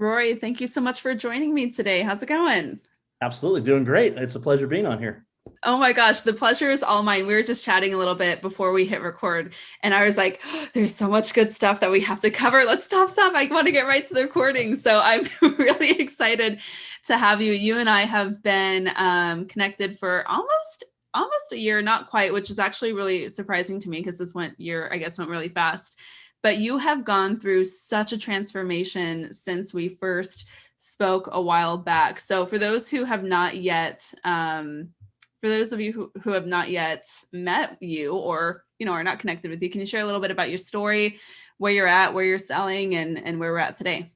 Rory, thank you so much for joining me today. How's it going? Absolutely. Doing great. It's a pleasure being on here. Oh my gosh, the pleasure is all mine. We were just chatting a little bit before we hit record, and I was like, oh, there's so much good stuff that we have to cover. Let's stop. I want to get right to the recording. So I'm really excited to have you. You and I have been connected for almost a year, not quite, which is actually really surprising to me because this year, I guess, went really fast. But you have gone through such a transformation since we first spoke a while back. So for those who have not yet, for those of you who have not yet met you or are not connected with you, can you share a little bit about your story, where you're at, where you're selling, and where we're at today?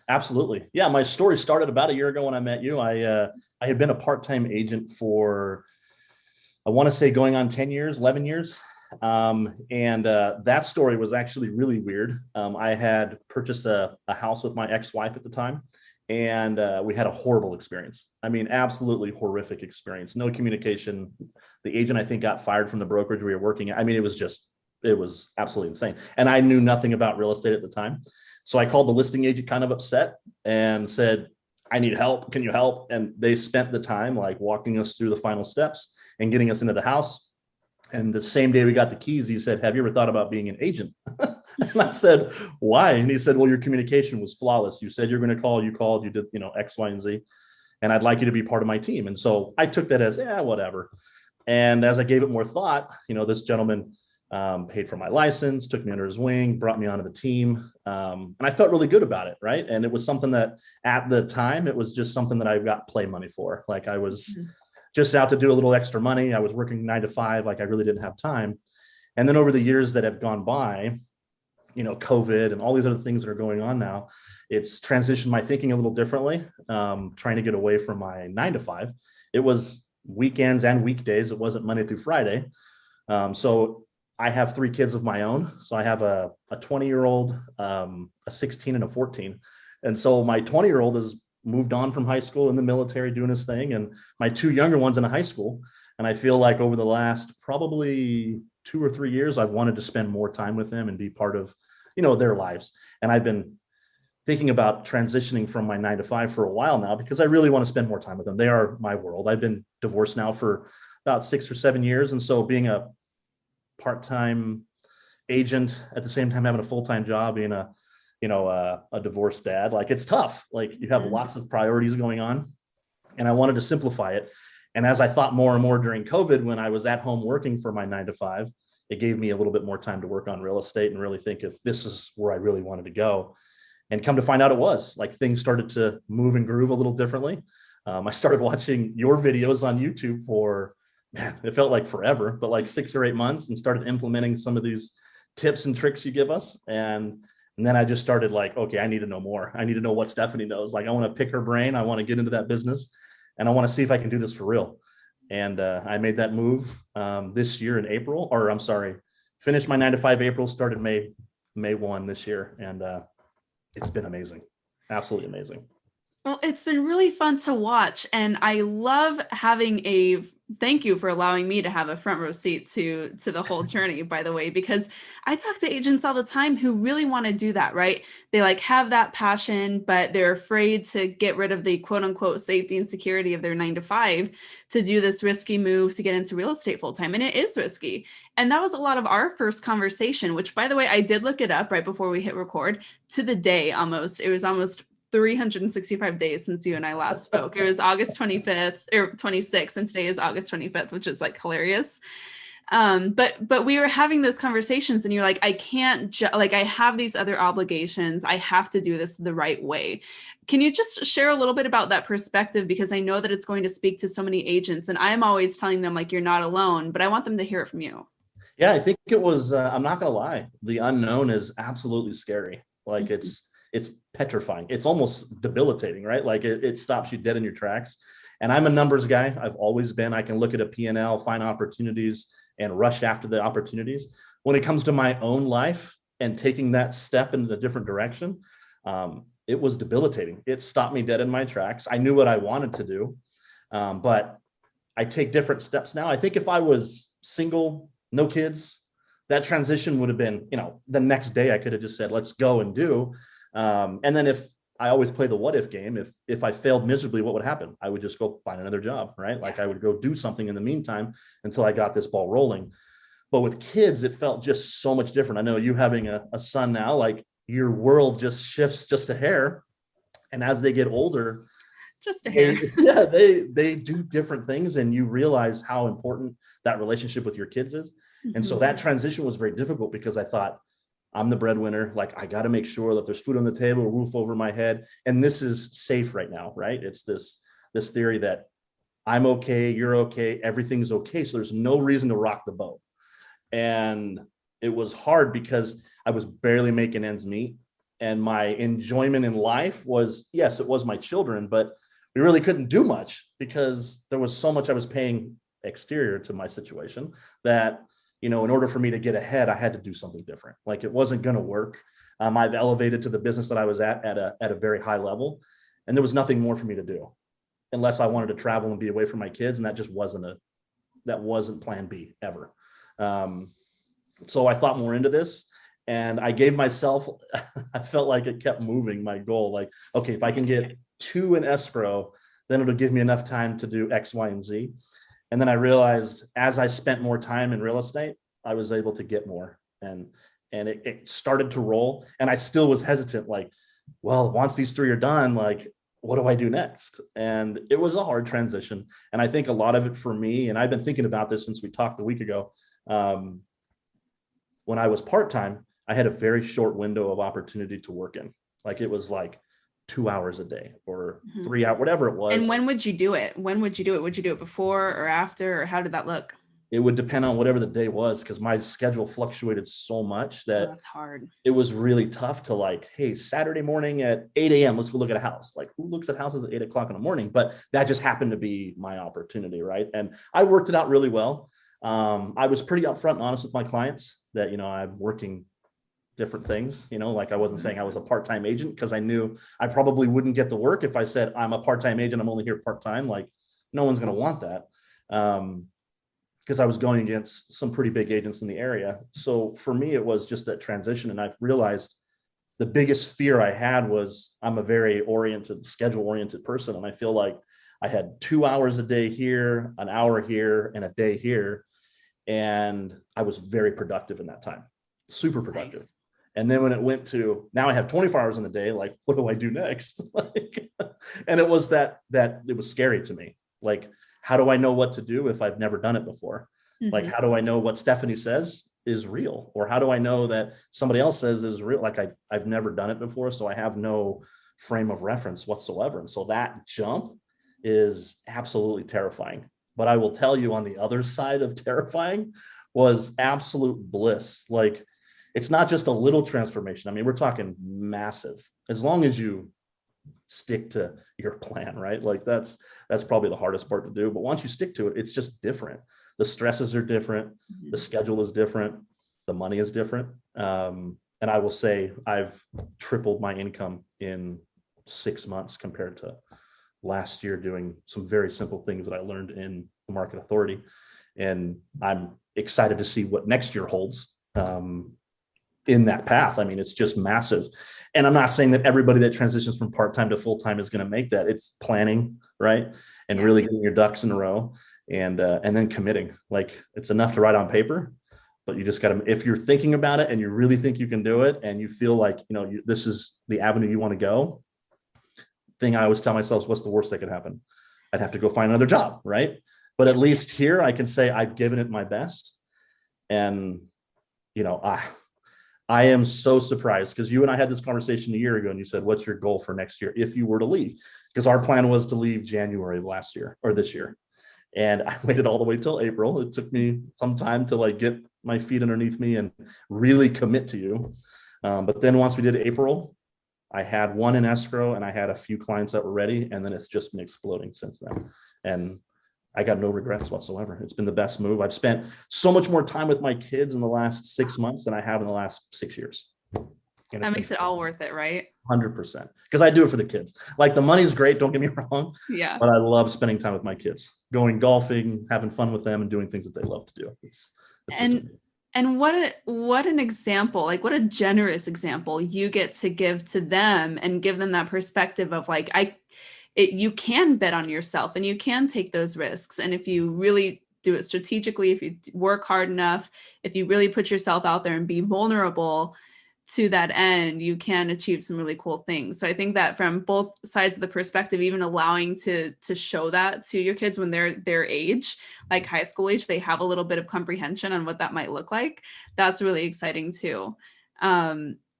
Absolutely. Yeah, my story started about a year ago when I met you. I had been a part-time agent for, I want to say, going on 10 years, 11 years. And that story was actually really weird. I had purchased a house with my ex-wife at the time, and we had a horrible experience. I mean, absolutely horrific experience. No communication. The agent, I think, got fired from the brokerage we were working at. I mean, it was absolutely insane. And I knew nothing about real estate at the time. So I called the listing agent kind of upset and said, I need help. Can you help? And they spent the time like walking us through the final steps and getting us into the house. And the same day we got the keys, he said, have you ever thought about being an agent? And I said, why? And he said, well, your communication was flawless. You said you're going to call, you called, you did, X, Y, and Z. And I'd like you to be part of my team. And so I took that as, yeah, whatever. And as I gave it more thought, this gentleman paid for my license, took me under his wing, brought me onto the team. And I felt really good about it. Right. And it was something that at the time, it was just something that I got play money for. Like I was just out to do a little extra money. I was working 9 to 5. Like I really didn't have time. And then over the years that have gone by, COVID and all these other things that are going on now, it's transitioned my thinking a little differently, trying to get away from my 9 to 5. It was weekends and weekdays. It wasn't Monday through Friday. So I have 3 kids of my own. So I have a 20-year-old, a 16 and a 14. And so my 20-year-old has moved on from high school in the military doing his thing. And my 2 younger ones in a high school. And I feel like over the last probably 2 or 3 years, I've wanted to spend more time with them and be part of, their lives. And I've been thinking about transitioning from my 9 to 5 for a while now, because I really want to spend more time with them. They are my world. I've been divorced now for about 6 or 7 years. And so being a part-time agent at the same time, having a full-time job, being a divorced dad, like it's tough. Like you have lots of priorities going on, and I wanted to simplify it. And as I thought more and more during COVID, when I was at home working for my 9 to 5, it gave me a little bit more time to work on real estate and really think if this is where I really wanted to go. And come to find out, it was like things started to move and groove a little differently. I started watching your videos on YouTube for, man, it felt like forever, but like 6 or 8 months, and started implementing some of these tips and tricks you give us. And then I just started like, okay, I need to know more. I need to know what Stefanie knows. Like I want to pick her brain. I want to get into that business, and I want to see if I can do this for real. And I made that move this year in April, or I'm sorry, finished my 9 to 5 April, started May 1 this year. And it's been amazing. Absolutely amazing. Well, it's been really fun to watch, and I love thank you for allowing me to have a front row seat to the whole journey, by the way, because I talk to agents all the time who really want to do that, right? They like have that passion, but they're afraid to get rid of the quote unquote safety and security of their 9 to 5 to do this risky move to get into real estate full time. And it is risky. And that was a lot of our first conversation, which, by the way, I did look it up right before we hit record, to the day almost. It was almost 365 days since you and I last spoke. It was August 25th or 26th, and today is August 25th, which is like hilarious. But we were having those conversations, and you're like, I can't like I have these other obligations. I have to do this the right way. Can you just share a little bit about that perspective? Because I know that it's going to speak to so many agents, and I'm always telling them like, you're not alone, but I want them to hear it from you. Yeah, I think it was, I'm not going to lie. The unknown is absolutely scary. Like it's petrifying. It's almost debilitating, right? Like it stops you dead in your tracks. And I'm a numbers guy. I've always been. I can look at a P&L, find opportunities, and rush after the opportunities. When it comes to my own life and taking that step in a different direction, it was debilitating. It stopped me dead in my tracks. I knew what I wanted to do, but I take different steps now. I think if I was single, no kids, that transition would have been, the next day I could have just said, let's go and do. And then if I always play the what if game. If I failed miserably, what would happen? I would just go find another job, right? Like I would go do something in the meantime until I got this ball rolling. But with kids, it felt just so much different. I know you having a son now, like your world just shifts just a hair. And as they get older, just a hair. they do different things, and you realize how important that relationship with your kids is. And so that transition was very difficult because I thought, I'm the breadwinner. Like, I got to make sure that there's food on the table, a roof over my head. And this is safe right now, right? It's this theory that I'm okay, you're okay, everything's okay. So there's no reason to rock the boat. And it was hard because I was barely making ends meet. And my enjoyment in life was, yes, it was my children, but we really couldn't do much because there was so much I was paying exterior to my situation that, in order for me to get ahead, I had to do something different. Like, it wasn't going to work. I've elevated to the business that I was at a very high level, and there was nothing more for me to do unless I wanted to travel and be away from my kids. And that just wasn't plan B ever. So I thought more into this, and I gave myself, I felt like it kept moving my goal. Like, okay, if I can get 2 in escrow, then it'll give me enough time to do X, Y, and Z. And then I realized as I spent more time in real estate, I was able to get more, and it started to roll. And I still was hesitant, like, well, once these 3 are done, like, what do I do next? And it was a hard transition. And I think a lot of it for me, and I've been thinking about this since we talked a week ago, when I was part-time, I had a very short window of opportunity to work in. Like, it was like 2 hours a day or 3 hours, whatever it was. And when would you do it? Would you do it before or after, or how did that look? It would depend on whatever the day was, because my schedule fluctuated so much that that's hard. It was really tough to, like, hey, Saturday morning at 8 a.m., let's go look at a house. Like, who looks at houses at 8 o'clock in the morning? But that just happened to be my opportunity, right? And I worked it out really well. I was pretty upfront and honest with my clients that, I'm working different things, like I wasn't saying I was a part-time agent, because I knew I probably wouldn't get the work if I said I'm a part-time agent, I'm only here part-time. Like, no one's going to want that, because I was going against some pretty big agents in the area. So for me, it was just that transition. And I've realized the biggest fear I had was, I'm a very schedule-oriented person. And I feel like I had 2 hours a day here, an hour here, and a day here. And I was very productive in that time, super productive. Nice. And then when it went to, now I have 24 hours in a day, like, what do I do next? And it was that it was scary to me. Like, how do I know what to do if I've never done it before? Like, how do I know what Stefanie says is real? Or how do I know that somebody else says is real? Like, I've never done it before, so I have no frame of reference whatsoever. And so that jump is absolutely terrifying. But I will tell you, on the other side of terrifying was absolute bliss. Like, it's not just a little transformation. I mean, we're talking massive, as long as you stick to your plan, right? Like, that's probably the hardest part to do. But once you stick to it, it's just different. The stresses are different. The schedule is different. The money is different. And I will say I've tripled my income in 6 months compared to last year, doing some very simple things that I learned in the Market Authority. And I'm excited to see what next year holds in that path. I mean, it's just massive. And I'm not saying that everybody that transitions from part-time to full-time is going to make that. It's planning, right? And really getting your ducks in a row, and then committing. Like, it's enough to write on paper, but you just got to, if you're thinking about it and you really think you can do it, and you feel like, this is the avenue you want to go, thing I always tell myself is, what's the worst that could happen? I'd have to go find another job, right? But at least here I can say I've given it my best. And, I am so surprised, because you and I had this conversation a year ago, and you said, what's your goal for next year if you were to leave? Because our plan was to leave January of last year, or this year. And I waited all the way till April. It took me some time to, like, get my feet underneath me and really commit to you. But then once we did April, I had 1 in escrow, and I had a few clients that were ready. And then it's just been exploding since then. And I got no regrets whatsoever. It's been the best move. I've spent so much more time with my kids in the last 6 months than I have in the last 6 years. And that makes it all worth it, right? 100%. Because I do it for the kids. Like, the money's great, don't get me wrong. Yeah. But I love spending time with my kids, going golfing, having fun with them, and doing things that they love to do. And what an example, like what a generous example you get to give to them and give them that perspective of like, you can bet on yourself and you can take those risks. And if you really do it strategically, if you work hard enough, if you really put yourself out there and be vulnerable to that end, you can achieve some really cool things. So I think that from both sides of the perspective, even allowing to show that to your kids when they're their age, like high school age, they have a little bit of comprehension on what that might look like. That's really exciting too.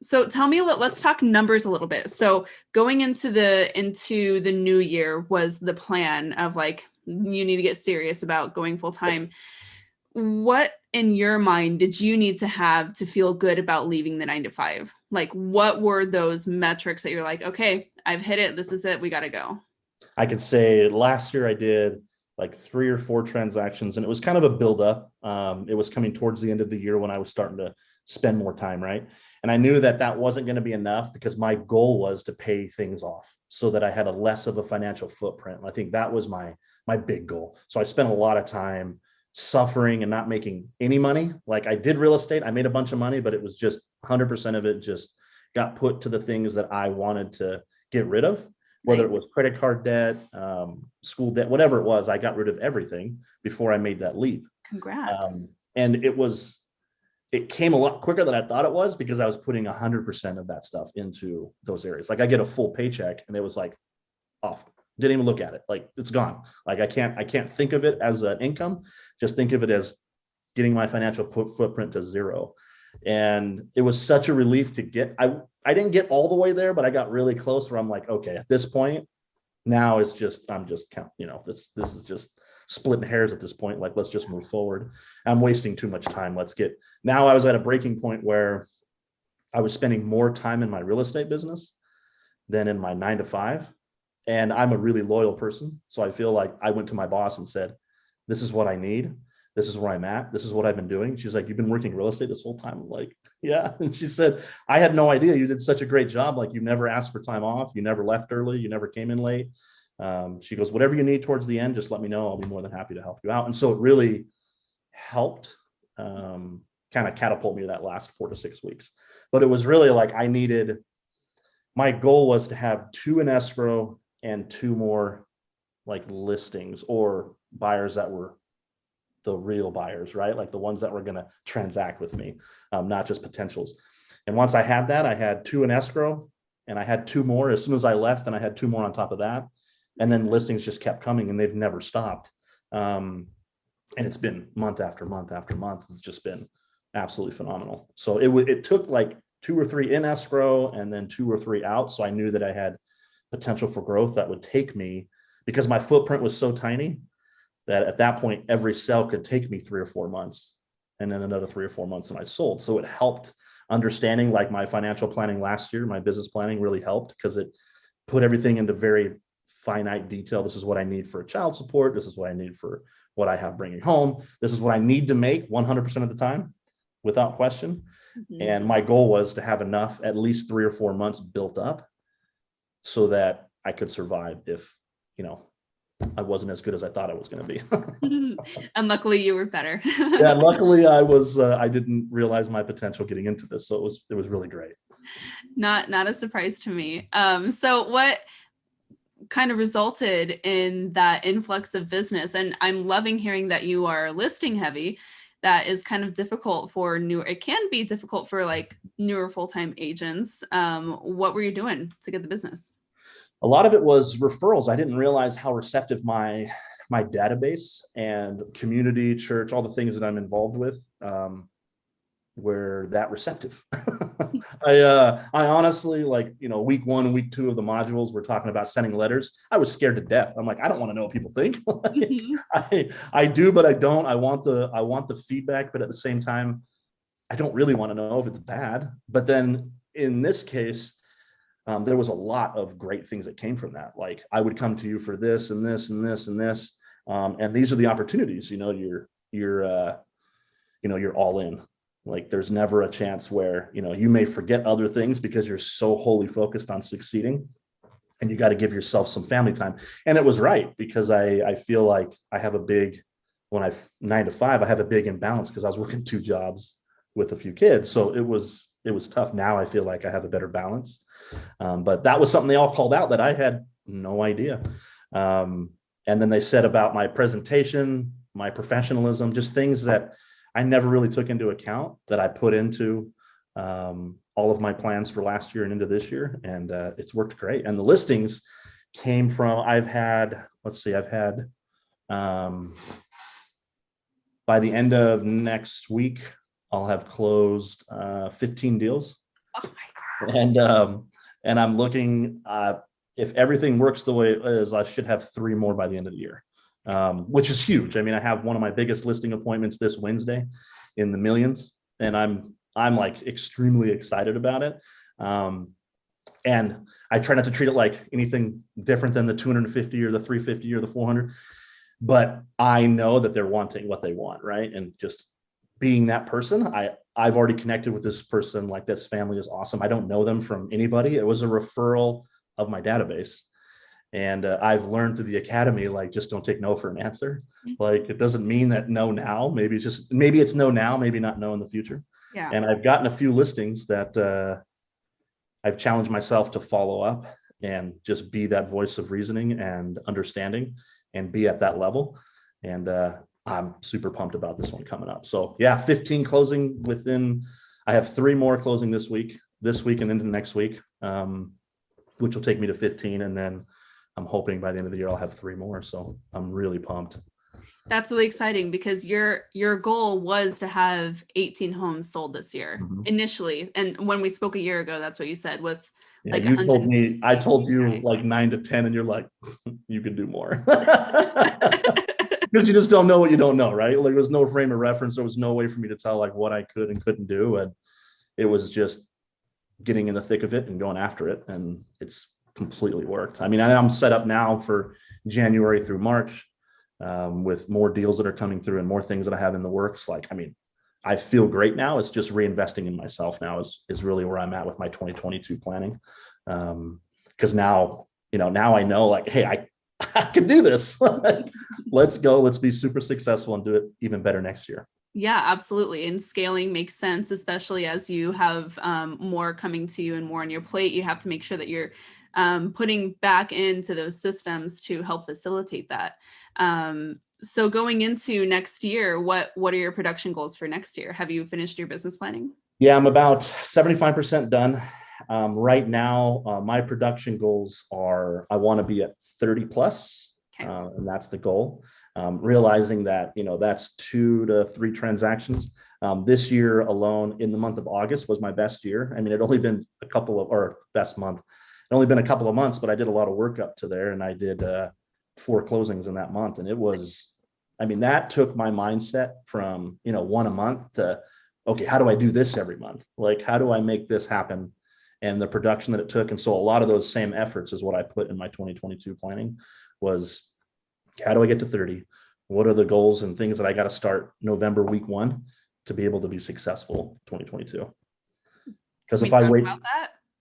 So tell me, let's talk numbers a little bit. So going into the new year was the plan of like, you need to get serious about going full time. What in your mind did you need to have to feel good about leaving the 9 to 5? Like, what were those metrics that you're like, okay, I've hit it. This is it. We got to go. I could say last year I did like 3 or 4 transactions, and it was kind of a buildup. It was coming towards the end of the year when I was starting to spend more time, right? And I knew that that wasn't going to be enough because my goal was to pay things off so that I had a less of a financial footprint. I think that was my big goal. So I spent a lot of time suffering and not making any money. Like I did real estate, I made a bunch of money, but it was just 100% of it just got put to the things that I wanted to get rid of, whether it was credit card debt, school debt, whatever it was. I got rid of everything before I made that leap. Congrats. And it came a lot quicker than I thought it was because I was putting 100% of that stuff into those areas. Like I get a full paycheck and it was like off. Didn't even look at it. Like it's gone. Like I can't think of it as an income. Just think of it as getting my financial footprint to zero. And it was such a relief to get. I didn't get all the way there, but I got really close where I'm like, okay, at this point, now it's just, I'm just counting, this is just splitting hairs at this point. Like, let's just move forward. I'm wasting too much time. Now I was at a breaking point where I was spending more time in my real estate business than in my 9 to 5. And I'm a really loyal person. So I feel like I went to my boss and said, this is what I need. This is where I'm at. This is what I've been doing. She's like, you've been working real estate this whole time? I'm like, yeah. And she said, I had no idea. You did such a great job. Like you never asked for time off. You never left early. You never came in late. She goes, whatever you need towards the end, just let me know. I'll be more than happy to help you out. And so it really helped kind of catapult me that last 4 to 6 weeks. But it was really like my goal was to have 2 in escrow and 2 more like listings or buyers that were the real buyers, right? Like the ones that were going to transact with me, not just potentials. And once I had that, I had 2 in escrow and I had 2 more as soon as I left, and I had 2 more on top of that. And then listings just kept coming and they've never stopped. And it's been month after month after month. It's just been absolutely phenomenal. So it took like 2 or 3 in escrow and then 2 or 3 out. So I knew that I had potential for growth that would take me, because my footprint was so tiny that at that point, every sale could take me 3 or 4 months and then another 3 or 4 months and I sold. So it helped understanding, like my financial planning last year, my business planning really helped because it put everything into very finite detail. This is what I need for child support. This is what I need for what I have bringing home. This is what I need to make 100% of the time without question. Mm-hmm. And my goal was to have enough, at least 3 or 4 months built up so that I could survive if, I wasn't as good as I thought I was going to be. And luckily you were better. Yeah, luckily I didn't realize my potential getting into this. So it was really great. Not a surprise to me. So what kind of resulted in that influx of business? And I'm loving hearing that you are listing heavy. That is kind of difficult for it can be difficult for like newer full-time agents. What were you doing to get the business? A lot of it was referrals. I didn't realize how receptive my database and community, church, all the things that I'm involved with were that receptive. I honestly, like, week 1 and week 2 of the modules, we're talking about sending letters. I was scared to death. I'm like, I don't want to know what people think. I do, but I don't. I want the feedback, but at the same time, I don't really want to know if it's bad. But then in this case, there was a lot of great things that came from that. Like, I would come to you for this and this and this and this, and these are the opportunities. You're all in. Like, there's never a chance where you may forget other things because you're so wholly focused on succeeding, and you got to give yourself some family time. And it was right, because I feel like I have a big, when I 9 to 5, I have a big imbalance because I was working 2 jobs with a few kids. So it was tough. Now I feel like I have a better balance. But that was something they all called out that I had no idea. And then they said about my presentation, my professionalism, just things that I never really took into account that I put into all of my plans for last year and into this year. And it's worked great. And the listings came from, I've had by the end of next week, I'll have closed 15 deals. Oh my God. And I'm looking, if everything works the way it is, I should have 3 more by the end of the year, which is huge. I mean, I have one of my biggest listing appointments this Wednesday in the millions, and I'm like extremely excited about it. And I try not to treat it like anything different than the 250 or the 350 or the 400, but I know that they're wanting what they want, right? And just being that person, I've already connected with this person. Like, this family is awesome. I don't know them from anybody. It was a referral of my database. And I've learned through the academy, like, just don't take no for an answer. Like, it doesn't mean that no now, maybe it's no now, maybe not no in the future. Yeah. And I've gotten a few listings that I've challenged myself to follow up and just be that voice of reasoning and understanding and be at that level. And I'm super pumped about this one coming up. So yeah, 15 closing I have 3 more closing this week and into next week, which will take me to 15. And then I'm hoping by the end of the year, I'll have 3 more. So I'm really pumped. That's really exciting because your goal was to have 18 homes sold this year initially. And when we spoke a year ago, that's what you said with like you told me, I told you like 9 to 10 and you're like, you can do more. Because you just don't know what you don't know, right? Like, there was no frame of reference. There was no way for me to tell like what I could and couldn't do. And it was just getting in the thick of it and going after it. And it's completely worked. I mean, I'm set up now for January through March with more deals that are coming through and more things that I have in the works. Like, I mean, I feel great now. It's just reinvesting in myself now is really where I'm at with my 2022 planning. Because now I know like, hey, I can do this. Let's go. Let's be super successful and do it even better next year. Yeah, absolutely. And scaling makes sense, especially as you have more coming to you and more on your plate. You have to make sure that you're putting back into those systems to help facilitate that. So going into next year, what are your production goals for next year? Have you finished your business planning? Yeah, I'm about 75% done. Right now, my production goals are, I want to be at 30 plus, okay. And that's the goal. Realizing that, that's 2 to 3 transactions. This year alone, in the month of August, was my best year. I mean, it only been best month. It only been a couple of months, but I did a lot of work up to there, and I did 4 closings in that month. And it was, I mean, that took my mindset from, 1 a month to, okay, how do I do this every month? Like, how do I make this happen? And the production that it took. And so a lot of those same efforts is what I put in my 2022 planning was, how do I get to 30? What are the goals and things that I got to start November week 1 to be able to be successful 2022? Because if I wait,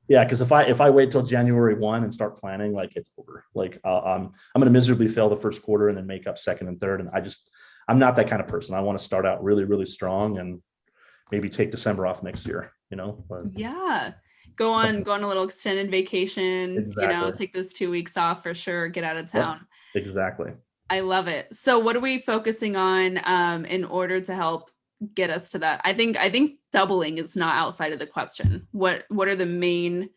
because if I wait till January 1 and start planning, like, it's over. Like, I'm going to miserably fail the first quarter and then make up second and third. And I'm not that kind of person. I want to start out really, really strong and maybe take December off next year, But, yeah. Go on a little extended vacation, exactly. Take those 2 weeks off for sure, get out of town. Yep, exactly. I love it. So what are we focusing on in order to help get us to that? I think doubling is not outside of the question. What are the main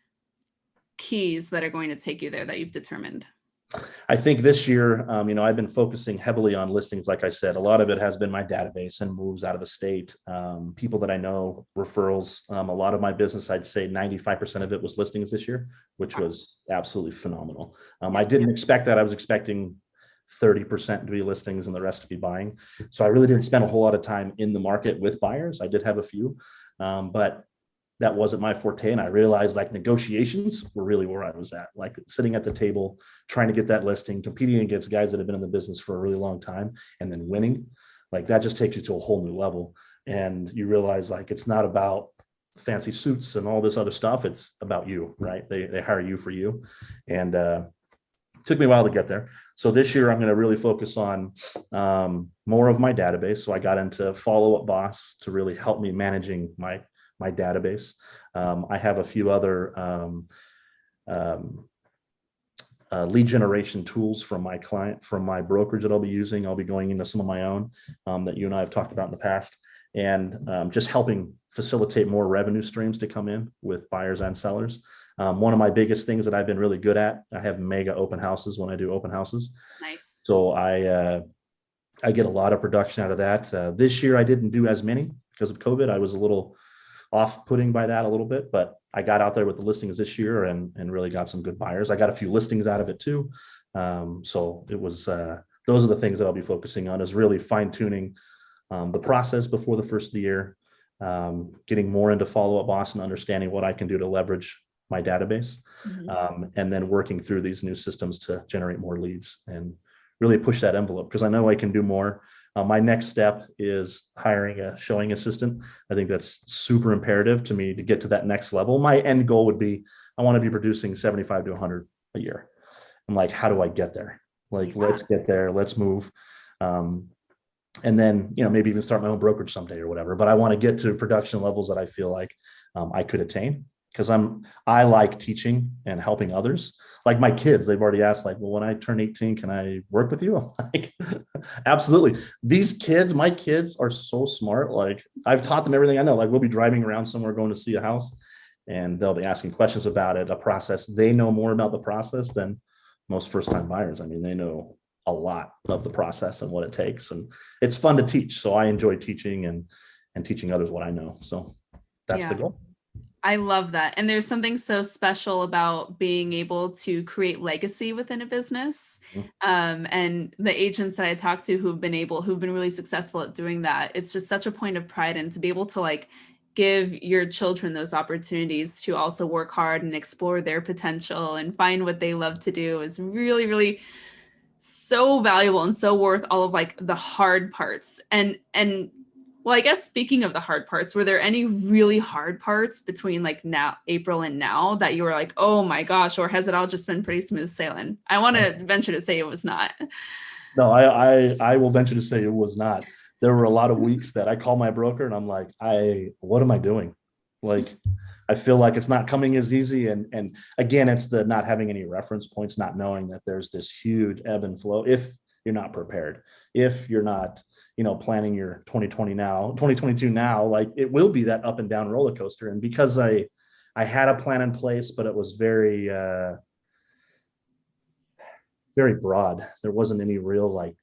keys that are going to take you there that you've determined? I think this year, I've been focusing heavily on listings. Like I said, a lot of it has been my database and moves out of the state, people that I know, referrals. A lot of my business, I'd say 95% of it was listings this year, which was absolutely phenomenal. I didn't expect that. I was expecting 30% to be listings and the rest to be buying. So I really didn't spend a whole lot of time in the market with buyers. I did have a few, but that wasn't my forte. And I realized like negotiations were really where I was at, like sitting at the table, trying to get that listing, competing against guys that have been in the business for a really long time and then winning. Like, that just takes you to a whole new level. And you realize like, it's not about fancy suits and all this other stuff. It's about you, right? They hire you for you. And Took me a while to get there. So this year I'm going to really focus on more of my database. So I got into Follow Up Boss to really help me managing my database. I have a few other um, lead generation tools from my brokerage that I'll be using. I'll be going into some of my own that you and I have talked about in the past, and just helping facilitate more revenue streams to come in with buyers and sellers. One of my biggest things that I've been really good at, I have mega open houses when I do open houses. Nice. So I get a lot of production out of that. This year I didn't do as many because of COVID. I was a little off-putting by that a little bit, but I got out there with the listings this year and really got some good buyers. I got a few listings out of it too. So it was, those are the things that I'll be focusing on, is really fine-tuning the process before the first of the year, getting more into Follow Up Boss and understanding what I can do to leverage my database, and then working through these new systems to generate more leads and really push that envelope, because I know I can do more. My next step is hiring a showing assistant. I think that's super imperative to me to get to that next level. My end goal would be, I want to be producing 75 to 100 a year. I'm like, how do I get there? Like, let's get there, let's move. And then, maybe even start my own brokerage someday or whatever, but I want to get to production levels that I feel like I could attain, because I like teaching and helping others. Like my kids, they've already asked, like, well, when I turn 18, can I work with you? I'm like, absolutely. My kids are so smart. Like, I've taught them everything I know. Like, we'll be driving around somewhere going to see a house, and they'll be asking questions about it, a process. They know more about the process than most first-time buyers. I mean, they know a lot of the process and what it takes, and it's fun to teach. So I enjoy teaching and teaching others what I know. So that's the goal. I love that. And there's something so special about being able to create legacy within a business. And the agents that I talk to who've been really successful at doing that, it's just such a point of pride. And to be able to like give your children those opportunities to also work hard and explore their potential and find what they love to do is really, really so valuable and so worth all of like the hard parts. And well, I guess speaking of the hard parts, were there any really hard parts between like now, April and now, that you were like, oh my gosh, or has it all just been pretty smooth sailing? I want to venture to say it was not. No, I will venture to say it was not. There were a lot of weeks that I call my broker and I'm like, what am I doing? Like, I feel like it's not coming as easy. And again, it's the not having any reference points, not knowing that there's this huge ebb and flow. If you're not prepared, if you're not, planning your 2022 now, like it will be that up and down roller coaster. And because I had a plan in place, but it was very, very broad. There wasn't any real, like,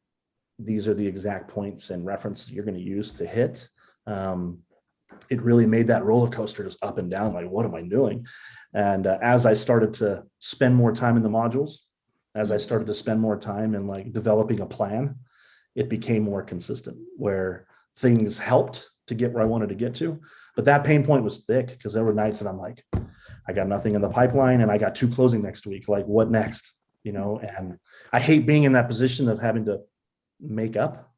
these are the exact points and references you're going to use to hit. It really made that roller coaster just up and down. Like, what am I doing? And as I started to spend more time in the modules, as I started to spend more time in like developing a plan, it became more consistent, where things helped to get where I wanted to get to. But that pain point was thick, because there were nights that I'm like, I got nothing in the pipeline and I got 2 closing next week. Like, what next? And I hate being in that position of having to make up,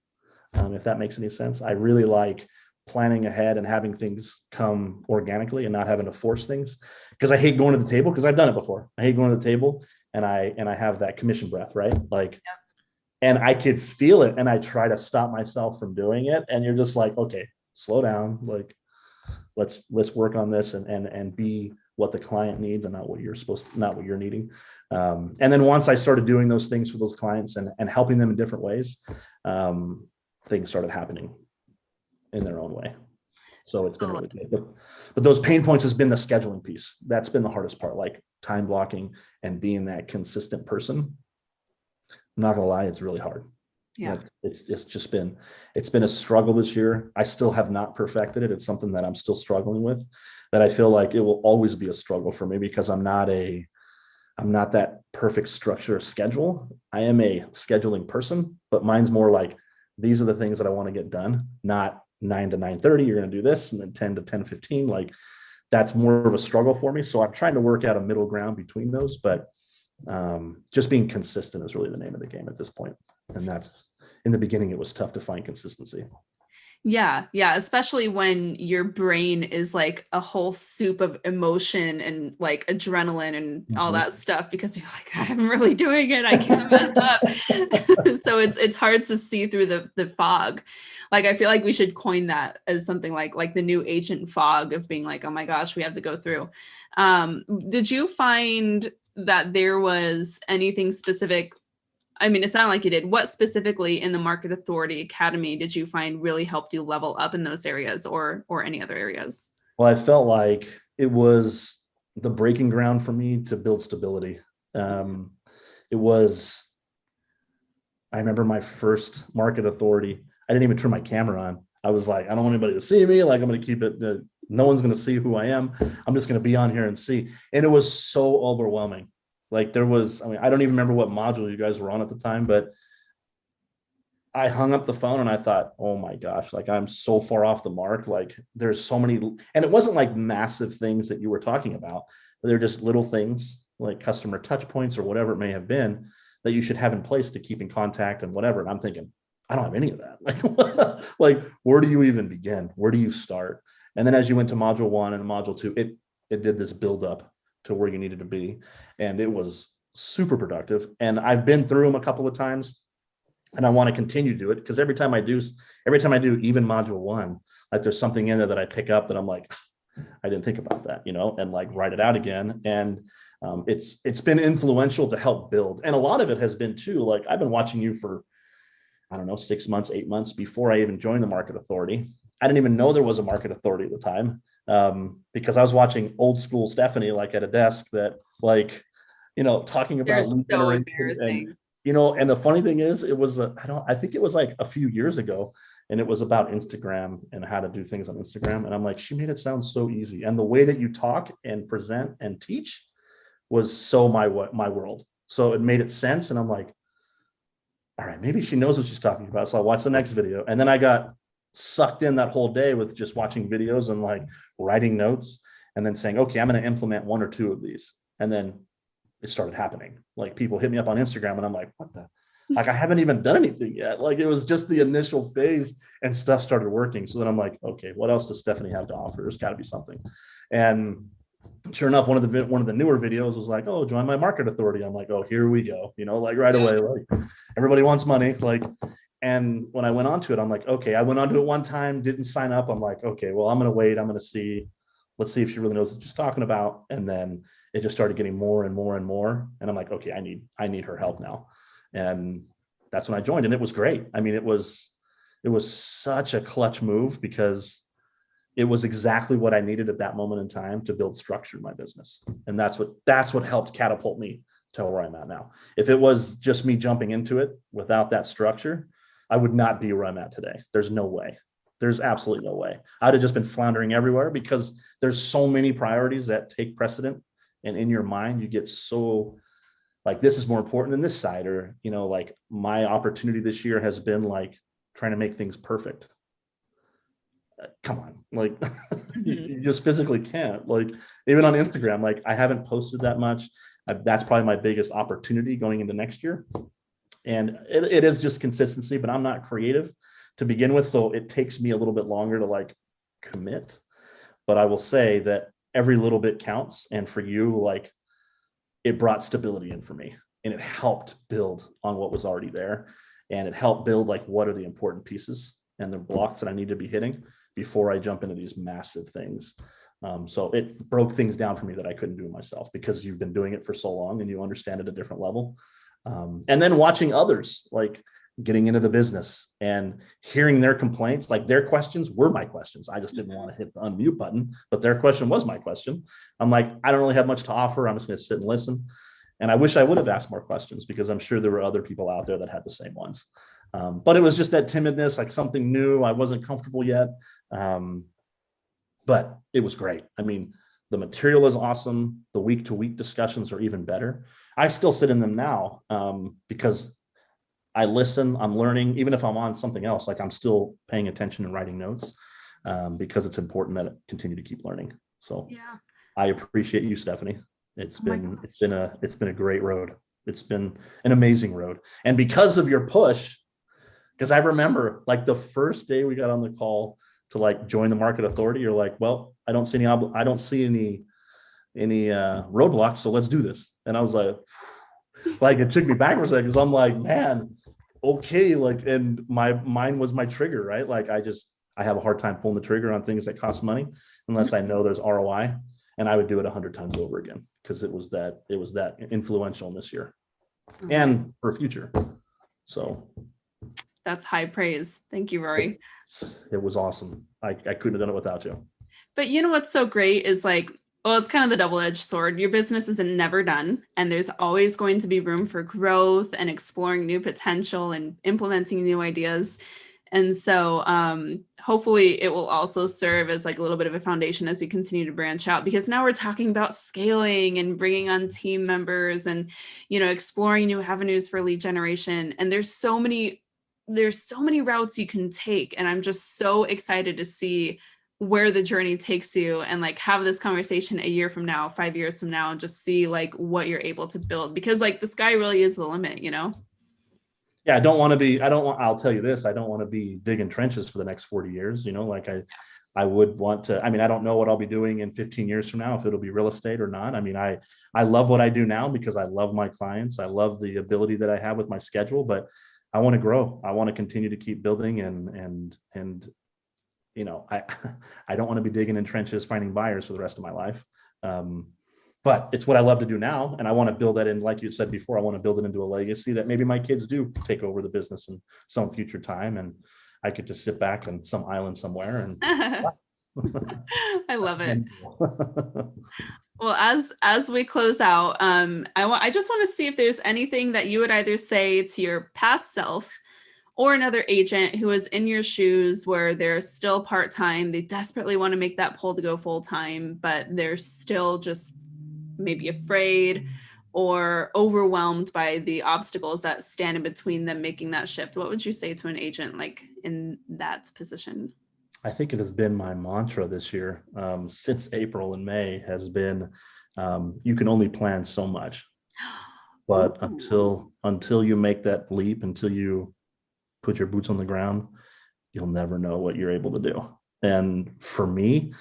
if that makes any sense. I really like planning ahead and having things come organically and not having to force things, because I hate going to the table, because I've done it before. I hate going to the table and I have that commission breath, right? Like, and I could feel it, and I try to stop myself from doing it. And you're just like, okay, slow down. Like, let's work on this and be what the client needs and not what you're needing. And then once I started doing those things for those clients and helping them in different ways, things started happening in their own way. So it's been really good. But those pain points has been the scheduling piece. That's been the hardest part, like time blocking and being that consistent person. I'm not gonna lie, it's really hard. Yeah. It's been a struggle this year. I still have not perfected it. It's something that I'm still struggling with, that I feel like it will always be a struggle for me, because I'm not that perfect structure or schedule. I am a scheduling person, but mine's more like, these are the things that I want to get done, not 9 to 9:30, you're going to do this, and then 10 to 10:15. Like, that's more of a struggle for me. So I'm trying to work out a middle ground between those, but just being consistent is really the name of the game at this point. And that's, in the beginning, it was tough to find consistency. Yeah, yeah, especially when your brain is like a whole soup of emotion and like adrenaline and all Mhm. that stuff because you're like, I'm really doing it. I can't mess up. So it's hard to see through the fog. Like I feel like we should coin that as something like the new agent fog of being like, oh my gosh, we have to go through. Did you find that there was anything specific? I mean, it sounded like you did. What specifically in the Market Authority Academy did you find really helped you level up in those areas or any other areas? Well, I felt like it was the breaking ground for me to build stability. Um, it was, I remember my first Market Authority. I didn't even turn my camera on. I was like, I don't want anybody to see me. Like, I'm going to keep it. No one's going to see who I am. I'm just going to be on here and see. And it was so overwhelming. Like, there was, I mean, I don't even remember what module you guys were on at the time, but I hung up the phone and I thought, oh my gosh, like I'm so far off the mark. Like there's so many, and it wasn't like massive things that you were talking about. They're just little things like customer touch points or whatever it may have been that you should have in place to keep in contact and whatever. And I'm thinking, I don't have any of that. Like where do you even begin? Where do you start? And then as you went to module 1 and module 2, it did this build up to where you needed to be. And it was super productive. And I've been through them a couple of times and I want to continue to do it because every time I do even module 1, like there's something in there that I pick up that I'm like, I didn't think about that, and like write it out again. And it's been influential to help build. And a lot of it has been too, like I've been watching you for, I don't know, 6 months, 8 months before I even joined the Market Authority. I didn't even know there was a Market Authority at the time because I was watching old school Stefanie like at a desk that like, talking They're about lead so generation and embarrassing. and the funny thing is, it was I think it was like a few years ago, and it was about Instagram and how to do things on Instagram. And I'm like, she made it sound so easy, and the way that you talk and present and teach was so my world. So it made it sense, and I'm like, all right, maybe she knows what she's talking about. So I watched the next video, and then I got sucked in that whole day with just watching videos and like writing notes, and then saying, okay, I'm going to implement 1 or 2 of these, and then it started happening. Like people hit me up on Instagram and I'm like, what the, like I haven't even done anything yet. Like it was just the initial phase and stuff started working. So then I'm like, okay, what else does Stefanie have to offer? There's got to be something. And sure enough, one of the newer videos was like, oh, join my Market Authority. I'm like, oh, here we go. Like right away, like everybody wants money. Like, and when I went onto it, I'm like, okay, I went onto it one time, didn't sign up. I'm like, okay, well, I'm going to wait. I'm going to see, let's see if she really knows what she's talking about. And then it just started getting more and more and more. And I'm like, okay, I need her help now. And that's when I joined. And it was great. I mean, it was such a clutch move because it was exactly what I needed at that moment in time to build structure in my business. And that's what helped catapult me to where I'm at now. If it was just me jumping into it without that structure, I would not be where I'm at today. There's no way. There's absolutely no way. I'd have just been floundering everywhere because there's so many priorities that take precedent. And in your mind, you get so like, this is more important than this side, or, like my opportunity this year has been like trying to make things perfect. Come on, like Mhm. you just physically can't. Like even on Instagram, like I haven't posted that much. That's probably my biggest opportunity going into next year. And it is just consistency, but I'm not creative to begin with. So it takes me a little bit longer to like commit. But I will say that every little bit counts. And for you, like it brought stability in for me and it helped build on what was already there. And it helped build like what are the important pieces and the blocks that I need to be hitting before I jump into these massive things. So it broke things down for me that I couldn't do myself because you've been doing it for so long and you understand it at a different level. And then watching others like getting into the business and hearing their complaints, like their questions were my questions. I just didn't want to hit the unmute button, but their question was my question. I'm like, I don't really have much to offer. I'm just going to sit and listen. And I wish I would have asked more questions because I'm sure there were other people out there that had the same ones. But it was just that timidness, like something new. I wasn't comfortable yet. But it was great. I mean, the material is awesome. The week to week discussions are even better. I still sit in them now because I listen, I'm learning, even if I'm on something else, like I'm still paying attention and writing notes because it's important that I continue to keep learning. So Yeah. I appreciate you, Stefanie. Oh my gosh. It's been a great road. It's been an amazing road. And because of your push, Because I remember like the first day we got on the call to like join the market authority, you're like, well, I don't see any roadblocks, so let's do this. And I was like it took me back for a second because I'm like, man, okay, like, and my mind was my trigger, right? Like I have a hard time pulling the trigger on things that cost money unless I know there's ROI, and I would do it 100 times over again because it was that influential in this year and for future. So that's high praise. Thank you, Rory. It was awesome. I couldn't have done it without you. But you know what's so great is like, well, it's kind of the double-edged sword. Your business isn't never done, and there's always going to be room for growth and exploring new potential and implementing new ideas. And so hopefully it will also serve as like a little bit of a foundation as you continue to branch out, because now we're talking about scaling and bringing on team members and, you know, exploring new avenues for lead generation. And there's so many routes you can take. And I'm just so excited to see where the journey takes you and like have this conversation a year from now, 5 years from now, and just see like what you're able to build, because like the sky really is the limit, you know? Yeah, I'll tell you this, I don't want to be digging trenches for the next 40 years, you know, like I would want to, I mean, I don't know what I'll be doing in 15 years from now, if it'll be real estate or not. I mean, I love what I do now because I love my clients. I love the ability that I have with my schedule, but I want to grow. I want to continue to keep building and you know, I don't want to be digging in trenches, finding buyers for the rest of my life. But it's what I love to do now. And I want to build that in, like you said before, I want to build it into a legacy that maybe my kids do take over the business in some future time. And I could just sit back on some island somewhere. And I love it. Well, as we close out, I just want to see if there's anything that you would either say to your past self or another agent who is in your shoes where they're still part-time, they desperately want to make that pull to go full-time, but they're still just maybe afraid or overwhelmed by the obstacles that stand in between them making that shift. What would you say to an agent like in that position? I think it has been my mantra this year, since April and May, has been, you can only plan so much, but until you make that leap, until you put your boots on the ground, you'll never know what you're able to do. And for me,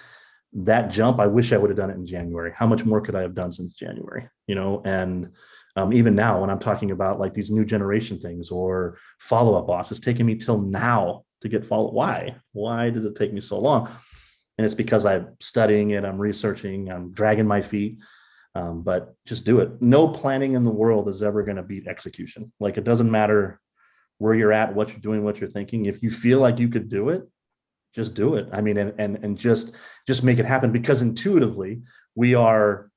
that jump, I wish I would have done it in January. How much more could I have done since January? You know, and even now when I'm talking about like these new generation things or follow-up boss, it's taking me till now to get follow. Why does it take me so long? And it's because I'm studying it, I'm researching, I'm dragging my feet. But just do it. No planning in the world is ever going to beat execution. Like, it doesn't matter where you're at, what you're doing, what you're thinking. If you feel like you could do it, just do it. I mean, and just make it happen, because intuitively we are,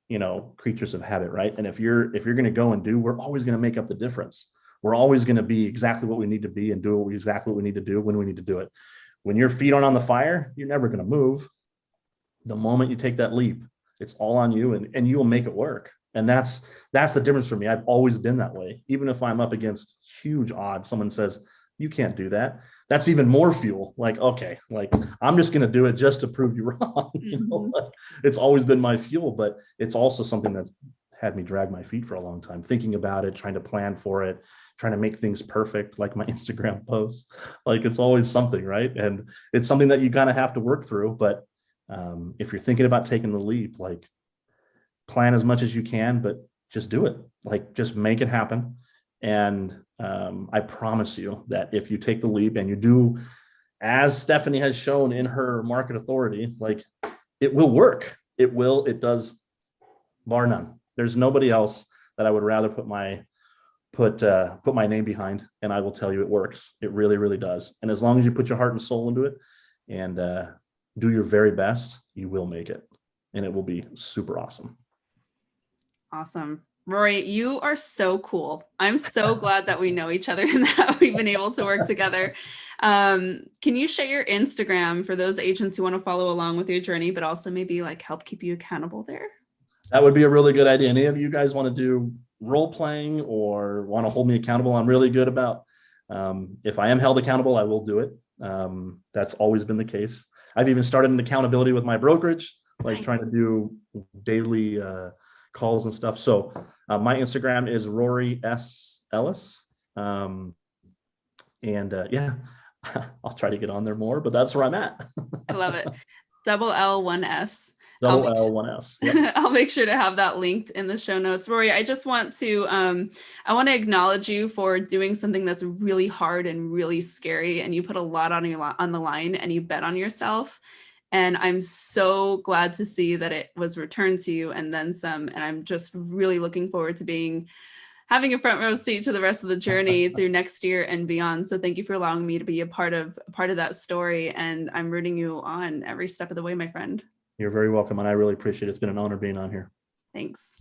you know, creatures of habit, right? And if you're going to go and do, we're always going to make up the difference. We're always going to be exactly what we need to be and do exactly what we need to do when we need to do it. When your feet aren't on the fire, you're never going to move. The moment you take that leap, it's all on you, and you will make it work. And that's the difference for me. I've always been that way. Even if I'm up against huge odds, someone says, you can't do that. That's even more fuel. Like, okay, like I'm just going to do it just to prove you wrong. You know, like, it's always been my fuel, but it's also something that's had me drag my feet for a long time, thinking about it, trying to plan for it, trying to make things perfect, like my Instagram posts. Like, it's always something, right? And it's something that you kind of have to work through. But if you're thinking about taking the leap, like, plan as much as you can, but just do it. Like, just make it happen. And I promise you that if you take the leap and you do, as Stefanie has shown in her market authority, like, it will work. It does, bar none. There's nobody else that I would rather put my name behind, and I will tell you it works. It really, really does. And as long as you put your heart and soul into it and do your very best, you will make it, and it will be super awesome. Awesome. Rory, you are so cool. I'm so glad that we know each other and that we've been able to work together. Can you share your Instagram for those agents who want to follow along with your journey, but also maybe like help keep you accountable there? That would be a really good idea. Any of you guys want to do role playing or want to hold me accountable? I'm really good about, if I am held accountable, I will do it. That's always been the case. I've even started an accountability with my brokerage, like nice. Trying to do daily calls and stuff. So my Instagram is Rory S. Ellis. And yeah, I'll try to get on there more, but that's where I'm at. I love it. Double L, one S. Double L, one S. Yep. I'll make sure to have that linked in the show notes. Rory, I just want to I want to acknowledge you for doing something that's really hard and really scary, and you put a lot on the line, and you bet on yourself. And I'm so glad to see that it was returned to you and then some. And I'm just really looking forward to having a front row seat to the rest of the journey through next year and beyond. So thank you for allowing me to be a part of that story. And I'm rooting you on every step of the way, my friend. You're very welcome. And I really appreciate it. It's been an honor being on here. Thanks.